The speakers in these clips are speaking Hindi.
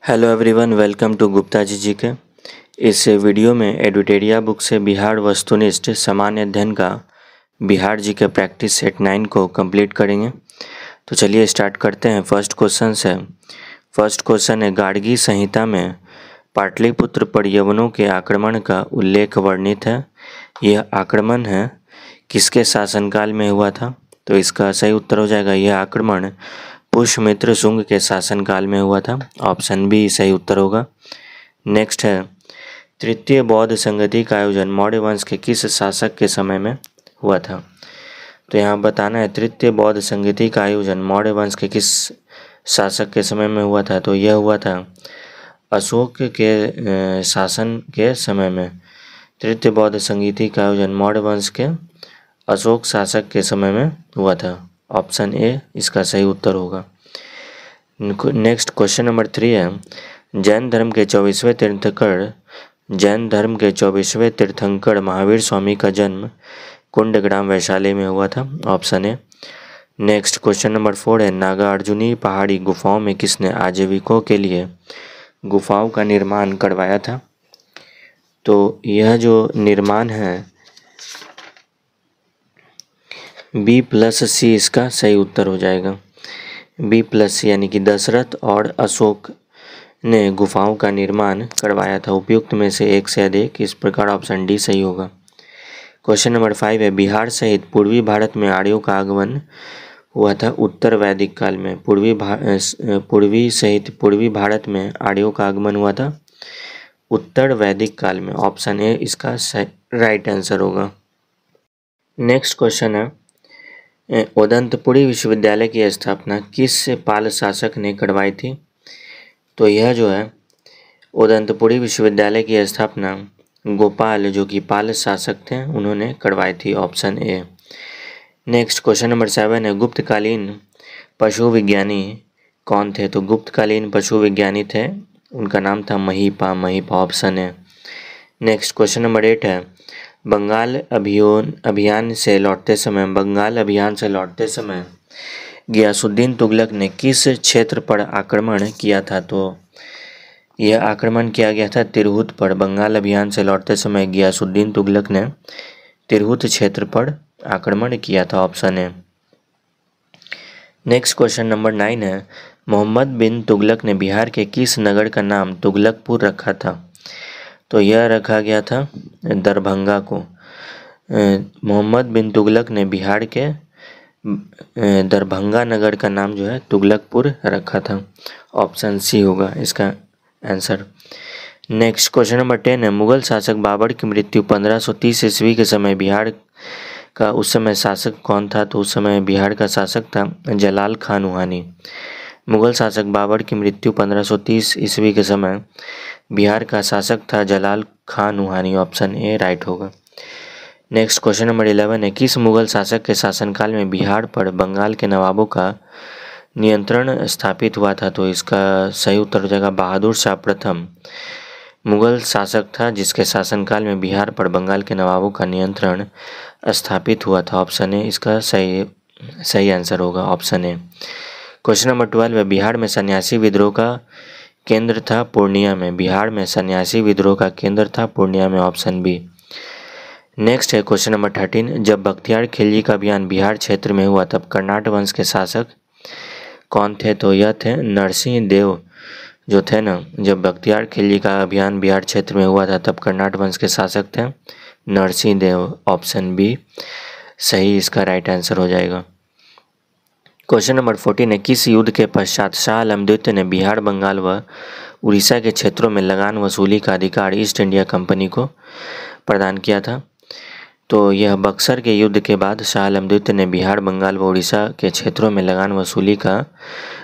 Hello everyone, welcome to Gupta ji के। इस वीडियो में एडुटेरिया बुक से बिहार वस्तुनिष्ठ सामान्य अध्ययन का बिहार जी के प्रैक्टिस सेट 9 को कंप्लीट करेंगे। तो चलिए स्टार्ट करते हैं। फर्स्ट क्वेश्चन है गार्गी संहिता में पाटलिपुत्र पर यवनों के आक्रमण का उल्लेख वर्णित है। यह आक्रमण है किसके शासनकाल में हुआ था? तो इसका सही उत्तर हो जाएगा यह आक्रमण पुष्यमित्र शुंग के शासनकाल में हुआ था। ऑप्शन बी सही उत्तर होगा। नेक्स्ट है तृतीय बौद्ध संगति का आयोजन मौर्य वंश के किस शासक के समय में हुआ था? तो यहाँ बताना है तृतीय बौद्ध संगति का आयोजन मौर्य वंश के किस शासक के समय में हुआ था। तो यह हुआ था अशोक के शासन के समय में। तृतीय बौद्ध संगति का आयोजन मौर्य वंश के अशोक शासक के समय में हुआ था। ऑप्शन ए इसका सही उत्तर होगा। नेक्स्ट क्वेश्चन नंबर 3 है जैन धर्म के 24वें तीर्थंकर महावीर स्वामी का जन्म कुंडग्राम वैशाली में हुआ था। Option A. Next question number 4 है नागार्जुनी पहाड़ी गुफाओं में किसने आजीविकों के लिए गुफाओं का निर्माण करवाया था? तो यह जो निर्माण है B+C इसका सही उत्तर हो जाएगा। B+C यानी कि दशरथ और अशोक ने गुफाओं का निर्माण करवाया था। उपयुक्त में से एक से अधिक, इस प्रकार ऑप्शन डी सही होगा। क्वेश्चन नंबर 5 है बिहार सहित पूर्वी भारत में आर्यों का आगमन हुआ था उत्तर वैदिक काल में। पूर्वी भारत में आर्यों का आगमन हुआ था उत्तर वैदिक काल में। ऑप्शन ए इसका राइट आंसर होगा। नेक्स्ट क्वेश्चन है उदंतपुरी विश्वविद्यालय की स्थापना किस पाल शासक ने करवाई थी? तो यह जो है उदंतपुरी विश्वविद्यालय की स्थापना गोपाल जो कि पाल शासक थे उन्होंने करवाई थी। Option A. Next question number 7 है गुप्तकालीन पशु विज्ञानी कौन थे? तो गुप्तकालीन पशु विज्ञानी थे, उनका नाम था Mahipa. Option A. Next question number 8 है बंगाल अभियान से लौटते समय गियासुद्दीन तुगलक ने किस क्षेत्र पर आक्रमण किया था? तो यह आक्रमण किया गया था तिरहुत पर। बंगाल अभियान से लौटते समय गियासुद्दीन तुगलक ने तिरहुत क्षेत्र पर आक्रमण किया था। Option A. Next question number 9 है मोहम्मद बिन तुगलक ने बिहार के किस नगर का नाम तुगलकपुर रखा था? तो यह रखा गया था दरभंगा को। मोहम्मद बिन तुगलक ने बिहार के दरभंगा नगर का नाम जो है तुगलकपुर रखा था। ऑप्शन सी होगा इसका आंसर। नेक्स्ट क्वेश्चन नंबर 10 है मुगल शासक बाबर की मृत्यु 1530 ईस्वी के समय बिहार का उस समय शासक कौन था? तो उस समय बिहार का शासक था जलाल खान नुहानी। मुगल शासक बाबर की मृत्यु 1530 ईस्वी के समय बिहार का शासक था Jalal Khan Nuhani. Option A right होगा। नेक्स्ट क्वेश्चन नंबर 11 है किस मुगल शासक के शासनकाल में बिहार पर बंगाल के नवाबों का नियंत्रण स्थापित हुआ था? तो इसका सही उत्तर हो जाएगा बहादुर शाह प्रथम मुगल शासक था जिसके शासनकाल में बिहार पर बंगाल के नवाबों का नियंत्रण स्थापित हुआ था। ऑप्शन ए इसका सही आंसर होगा। Option A. क्वेश्चन नंबर 12 है बिहार में सन्यासी विद्रोह का केंद्र था पूर्णिया में। बिहार में सन्यासी विद्रोह का केंद्र था पूर्णिया में। Option B. नेक्स्ट है क्वेश्चन नंबर 13 जब बख्तियार खिलजी का अभियान बिहार क्षेत्र में हुआ तब कर्नाट वंश के शासक कौन थे? तो यह थे नरसिंह देव जो थे ना। जब बख्तियार खिलजी का अभियान बिहार क्षेत्र में हुआ था तब कर्नाट वंश के शासक थे नरसिंह देव। ऑप्शन बी सही इसका राइट आंसर हो जाएगा। क्वेश्चन नंबर 14 है किस युद्ध के पश्चात शाह आलम द्वितीय ने बिहार बंगाल व उड़ीसा के क्षेत्रों में लगान वसूली का अधिकार ईस्ट इंडिया कंपनी को प्रदान किया था? तो यह बक्सर के युद्ध के बाद शाह आलम द्वितीय ने बिहार बंगाल व उड़ीसा के क्षेत्रों में लगान वसूली का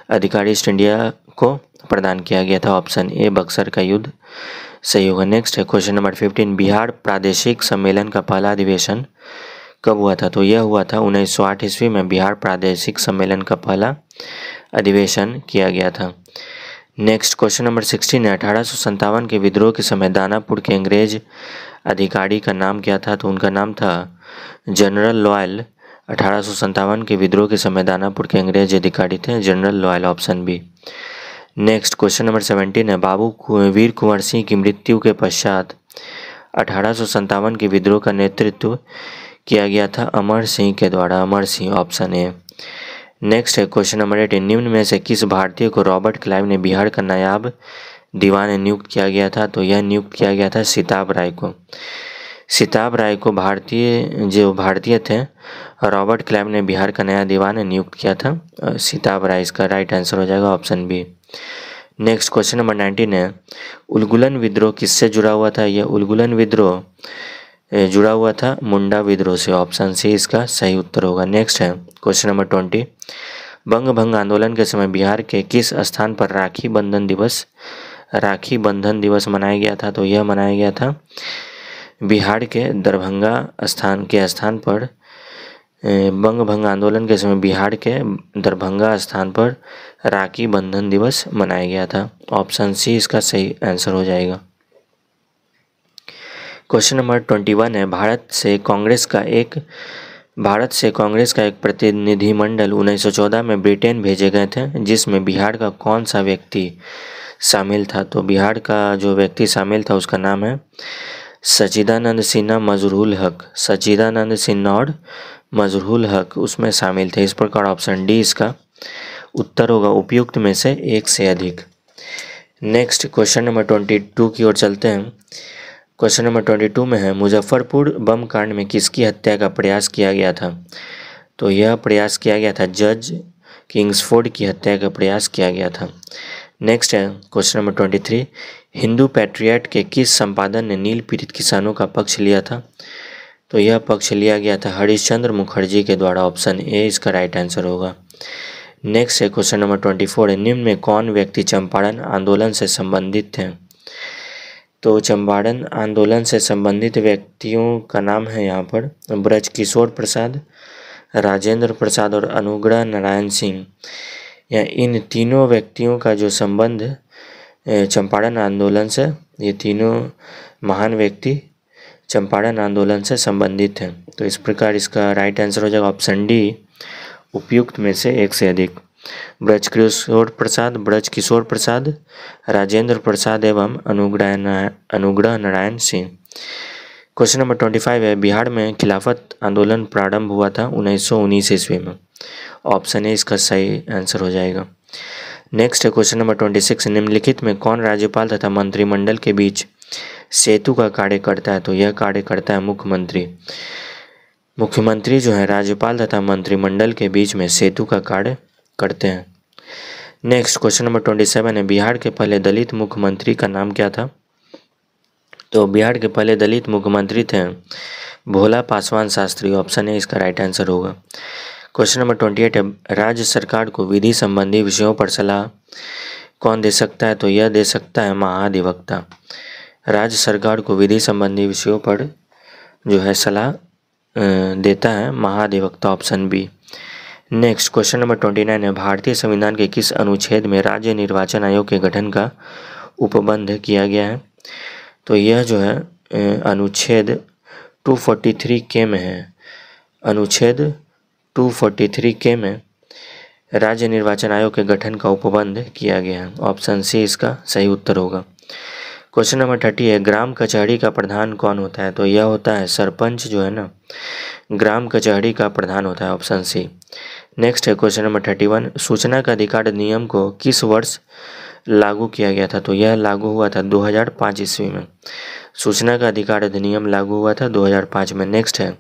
अधिकार ईस्ट इंडिया को प्रदान किया गया था। ऑप्शन ए बक्सर का युद्ध सही होगा। नेक्स्ट है क्वेश्चन नंबर 15 बिहार प्रादेशिक सम्मेलन का पहला अधिवेशन कब हुआ था? तो यह हुआ था 1908 ईस्वी में बिहार प्रादेशिक सम्मेलन का पहला अधिवेशन किया गया था। नेक्स्ट क्वेश्चन नंबर 16 है 1857 के विद्रोह के समय दानापुर के अंग्रेज अधिकारी का नाम क्या था? तो उनका नाम था जनरल लॉयल। 1857 के विद्रोह के समय दानापुर के अंग्रेज अधिकारी थे General Lloyd. Option B. Next question number 17 है, वीर कुंवर सिंह की मृत्यु के पश्चात 1857 के विद्रोह का नेतृत्व किया गया था अमर सिंह के द्वारा। Amar Singh, option A. Next है क्वेश्चन नंबर 18, निम्न में से किस भारतीय को रॉबर्ट क्लाइव ने बिहार का नायाब दीवान नियुक्त किया गया था? तो यह नियुक्त किया गया था सिताब राय को। सिताब राय को भारतीय थे रॉबर्ट क्लाइव ने बिहार का नया दीवान नियुक्त किया था सिताब राय। इसका राइट आंसर हो जाएगा option B. Next question number 19 है, उलगुलन विद्रोह किससे जुड़ा हुआ था? यह उलगुलन विद्रोह जुड़ा हुआ था मुंडा विद्रोह से। ऑप्शन सी इसका सही उत्तर होगा। नेक्स्ट है क्वेश्चन नंबर 20, बंग भंग आंदोलन के समय बिहार के किस स्थान पर राखी बंधन दिवस मनाया गया था? तो यह मनाया गया था बिहार के दरभंगा स्थान पर। बंग भंग आंदोलन के समय बिहार के दरभंगा स्थान पर राखी बंधन दिवस मनाया गया था। ऑप्शन सी इसका सही आंसर हो जाएगा। क्वेश्चन नंबर 21 है, भारत से कांग्रेस का एक प्रतिनिधिमंडल 1914 में ब्रिटेन भेजे गए थे, जिसमें बिहार का कौन सा व्यक्ति शामिल था? तो बिहार का जो व्यक्ति शामिल था उसका नाम है सच्चिदानंद सिन्हा मजरूल हक। सच्चिदानंद सिन्हा और मजरूल हक उसमें शामिल थे। इस प्रकार ऑप्शन डी इसका उत्तर होगा, उपयुक्त में से एक से अधिक। नेक्स्ट क्वेश्चन नंबर 22 की ओर चलते हैं। क्वेश्चन नंबर 22 में है, मुजफ्फरपुर बम कांड में किसकी हत्या का प्रयास किया गया था? तो यह प्रयास किया गया था जज किंग्सफोर्ड की हत्या का प्रयास किया गया था। नेक्स्ट है क्वेश्चन नंबर 23, हिंदू पैट्रियट के किस संपादन ने नील पीड़ित किसानों का पक्ष लिया था? तो यह पक्ष लिया गया था हरिश्चंद्र मुखर्जी के द्वारा। ऑप्शन ए इसका राइट आंसर होगा। नेक्स्ट है क्वेश्चन नंबर 24 है, निम्न में कौन व्यक्ति चंपारण आंदोलन से संबंधित थे? तो चंपारण आंदोलन से संबंधित व्यक्तियों का नाम है यहाँ पर ब्रजकिशोर प्रसाद, राजेंद्र प्रसाद और अनुग्रह नारायण सिंह। या इन तीनों व्यक्तियों का जो संबंध चंपारण आंदोलन से, ये तीनों महान व्यक्ति चंपारण आंदोलन से संबंधित हैं। तो इस प्रकार इसका राइट आंसर हो जाएगा ऑप्शन डी, उपयुक्त में से एक से अधिक। ब्रजकिशोर प्रसाद, राजेंद्र प्रसाद एवं अनुग्रह नारायण सिंह। क्वेश्चन नंबर 25 है, बिहार में खिलाफत आंदोलन प्रारंभ हुआ था 1919 ईस्वी में। ऑप्शन ए इसका सही आंसर हो जाएगा। नेक्स्ट है क्वेश्चन नंबर 26, निम्नलिखित में कौन राज्यपाल तथा मंत्रिमंडल के बीच सेतु का कार्य करता है? तो यह कार्य करता है मुख्यमंत्री। मुख्यमंत्री जो है राज्यपाल तथा मंत्रिमंडल के बीच में सेतु का कार्य करते हैं। नेक्स्ट क्वेश्चन नंबर 27 है, बिहार के पहले दलित मुख्यमंत्री का नाम क्या था? तो बिहार के पहले दलित मुख्यमंत्री थे भोला पासवान शास्त्री। ऑप्शन ए इसका राइट आंसर होगा। क्वेश्चन नंबर 28 है, राज्य सरकार को विधि संबंधी विषयों पर सलाह कौन दे सकता है? तो यह दे सकता है महाधिवक्ता। राज्य सरकार को विधि संबंधी विषयों पर जो है सलाह देता है महाधिवक्ता। Option B. Next question number 29 है, भारतीय संविधान के किस अनुच्छेद में राज्य निर्वाचन आयोग के गठन का उपबंध किया गया है? तो यह जो है अनुच्छेद 243 के में है। अनुच्छेद 243 के में राज्य निर्वाचन आयोग के गठन का उपबंध किया गया है। ऑप्शन सी इसका सही उत्तर होगा। क्वेश्चन नंबर 30 है, ग्राम कचहरी का प्रधान कौन होता है? तो यह होता है सरपंच जो है ना, ग्राम कचहरी का प्रधान होता है। Option C. नेक्स्ट है क्वेश्चन नंबर 31, सूचना का अधिकार अधिनियम को किस वर्ष लागू किया गया था? तो यह लागू हुआ था 2005 ईस्वी में। सूचना का अधिकार अधिनियम लागू हुआ था 2005 में। नेक्स्ट है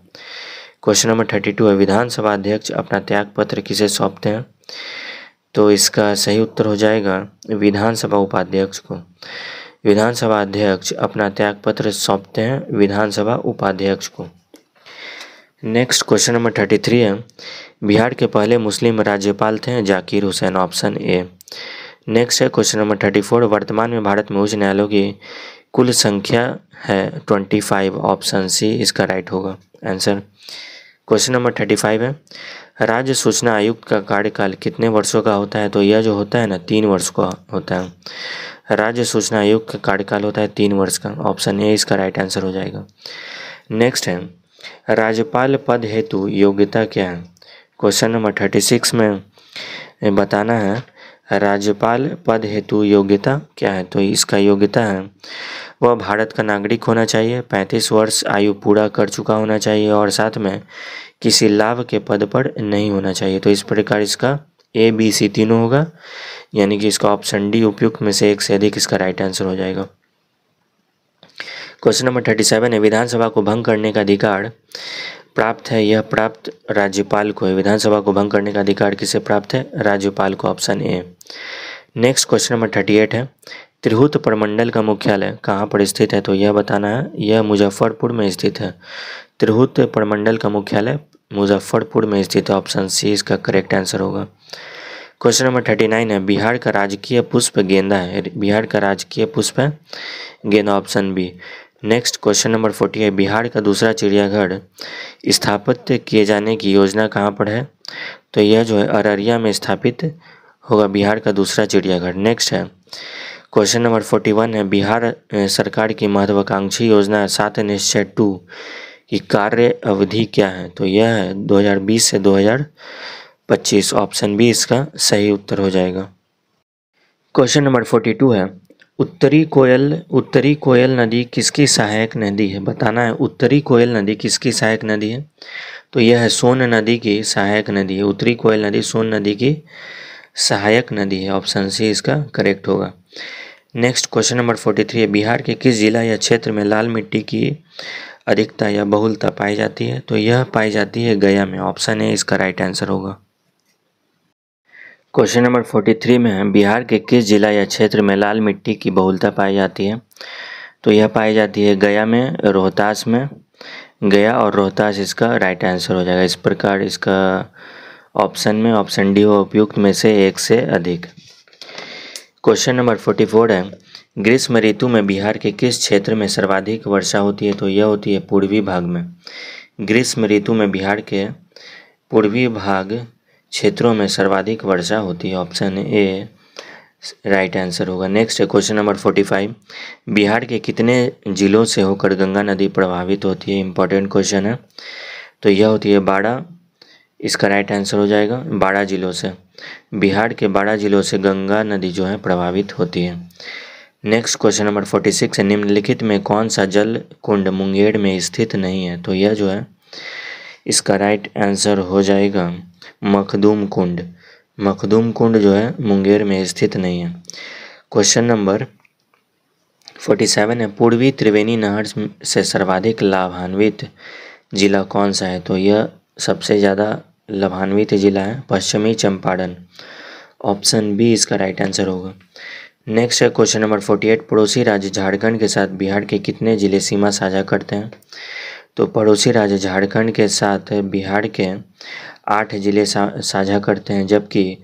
क्वेश्चन नंबर 32 है, विधानसभा अध्यक्ष अपना त्यागपत्र किसे सौंपते हैं? तो इसका सही उत्तर हो जाएगा विधानसभा उपाध्यक्ष को। विधानसभा अध्यक्ष अपना त्यागपत्र सौंपते हैं विधानसभा उपाध्यक्ष को। नेक्स्ट क्वेश्चन नंबर 33 है, बिहार के पहले मुस्लिम राज्यपाल थे Zakir Hussain. Option A. Next है क्वेश्चन नंबर 34, वर्तमान में भारत में उच्च न्यायालयों की कुल संख्या है 25। ऑप्शन सी इसका राइट होगा आंसर। क्वेश्चन नंबर 35 है, राज्य सूचना आयुक्त का कार्यकाल कितने वर्षों का होता है? तो यह जो होता है ना 3 वर्ष का होता है। राज्य सूचना आयुक्त का कार्यकाल होता है 3 वर्ष का। ऑप्शन ए इसका राइट आंसर हो जाएगा। नेक्स्ट है, राज्यपाल पद हेतु योग्यता क्या है? क्वेश्चन नंबर 36 में बताना है राज्यपाल पद हेतु योग्यता क्या है, तो इसका योग्यता है वह भारत का नागरिक होना चाहिए, 35 वर्ष आयु पूरा कर चुका होना चाहिए और साथ में किसी लाभ के पद पर नहीं होना चाहिए। तो इस प्रकार इसका ए बी सी तीनों होगा, यानी कि इसका ऑप्शन डी उपयुक्त में से एक से अधिक इसका राइट आंसर हो जाएगा। क्वेश्चन नंबर 37 है, विधानसभा को भंग करने का अधिकार प्राप्त है, यह प्राप्त राज्यपाल को है। विधानसभा को भंग करने का अधिकार किसे प्राप्त है, राज्यपाल को, option A. Next question number 38 है, तिरहुत प्रमंडल का मुख्यालय कहाँ पर स्थित है, तो यह बताना है, यह मुजफ्फरपुर में स्थित है। तिरहुत प्रमंडल का मुख्यालय मुजफ्फरपुर में स्थित है, ऑप्शन सी इसका करेक्ट आंसर होगा। क्वेश्चन नंबर 39 है, बिहार का राजकीय पुष्प गेंदा है, बिहार का राजकीय पुष्प है गेंदा, option B. Next question number 40 है, बिहार का दूसरा चिड़ियाघर स्थापित किए जाने की योजना कहाँ पर है, तो यह जो है अररिया में स्थापित होगा बिहार का दूसरा चिड़ियाघर। नेक्स्ट है क्वेश्चन नंबर 41 है, बिहार सरकार की महत्वाकांक्षी योजना 7 निश्चय 2 की कार्य अवधि क्या है, तो यह है 2020 से 2025, ऑप्शन बी इसका सही उत्तर हो जाएगा। क्वेश्चन नंबर 42 है, उत्तरी कोयल नदी किसकी सहायक नदी है, बताना है उत्तरी कोयल नदी किसकी सहायक नदी है, तो यह है सोन नदी की सहायक नदी है। उत्तरी कोयल नदी सोन नदी की सहायक नदी है, ऑप्शन सी इसका करेक्ट होगा। नेक्स्ट क्वेश्चन नंबर 43 है, बिहार के किस जिला या क्षेत्र में लाल मिट्टी की अधिकता या बहुलता पाई जाती है, तो यह पाई जाती है गया में, ऑप्शन ए इसका राइट आंसर होगा। क्वेश्चन नंबर 43 में है, बिहार के किस जिला या क्षेत्र में लाल मिट्टी की बहुलता पाई जाती है, तो यह पाई जाती है गया में, रोहतास में, गया और रोहतास इसका राइट आंसर हो जाएगा। इस प्रकार इसका ऑप्शन में ऑप्शन डी हो उपयुक्त में से एक से अधिक। क्वेश्चन नंबर 44 है, ग्रीष्म ऋतु में बिहार के किस क्षेत्र में सर्वाधिक वर्षा होती है, तो यह होती है पूर्वी भाग में। ग्रीष्म ऋतु में बिहार के पूर्वी भाग क्षेत्रों में सर्वाधिक वर्षा होती है, ऑप्शन ए राइट आंसर होगा। नेक्स्ट है क्वेश्चन नंबर 45, बिहार के कितने जिलों से होकर गंगा नदी प्रभावित होती है, इंपॉर्टेंट क्वेश्चन है, तो यह होती है 12, इसका राइट आंसर हो जाएगा 12 जिलों से। बिहार के 12 जिलों से गंगा नदी जो है प्रभावित होती है। नेक्स्ट क्वेश्चन नंबर 46 है, निम्नलिखित में कौन सा जल कुंड मुंगेर में स्थित नहीं है, तो यह जो है इसका राइट आंसर हो जाएगा मखदूम कुंड। मखदूम कुंड जो है मुंगेर में स्थित नहीं है। क्वेश्चन नंबर 47 है, पूर्वी त्रिवेणी नहर से सर्वाधिक लाभान्वित जिला कौन सा है, तो यह सबसे ज़्यादा लाभान्वित जिला है पश्चिमी चंपारण, ऑप्शन बी इसका राइट आंसर होगा। नेक्स्ट है क्वेश्चन नंबर 48, पड़ोसी राज्य झारखंड के साथ बिहार के कितने जिले सीमा साझा करते हैं, तो पड़ोसी राज्य झारखंड के साथ बिहार के 8 जिले साझा करते हैं, जबकि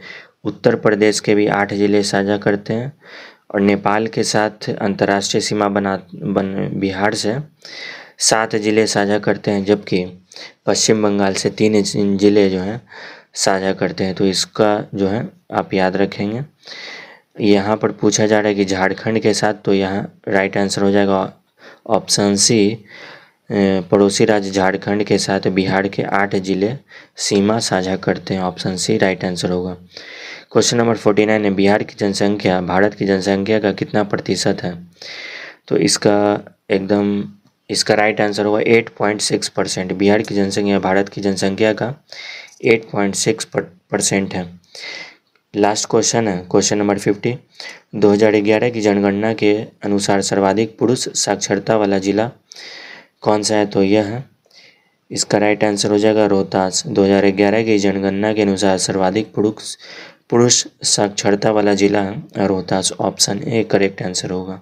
उत्तर प्रदेश के भी 8 जिले साझा करते हैं और नेपाल के साथ अंतर्राष्ट्रीय सीमा बिहार से 7 जिले साझा करते हैं, जबकि पश्चिम बंगाल से 3 जिले जो हैं साझा करते हैं। तो इसका जो है आप याद रखेंगे, यहाँ पर पूछा जा रहा है कि झारखंड के साथ, तो यहाँ राइट आंसर हो जाएगा ऑप्शन सी, पड़ोसी राज्य झारखंड के साथ बिहार के 8 जिले सीमा साझा करते हैं, ऑप्शन सी राइट आंसर होगा। क्वेश्चन नंबर 49 है, बिहार की जनसंख्या भारत की जनसंख्या का कितना प्रतिशत है, तो इसका राइट आंसर होगा 8.6%। बिहार की जनसंख्या भारत की जनसंख्या का 8.6% है। लास्ट क्वेश्चन है क्वेश्चन नंबर 50, 2011 की जनगणना के अनुसार सर्वाधिक पुरुष साक्षरता वाला जिला कौन सा है, तो यह है इसका राइट आंसर हो जाएगा रोहतास। 2011 की जनगणना के अनुसार सर्वाधिक पुरुष साक्षरता वाला जिला है Rohtas, option A correct answer होगा।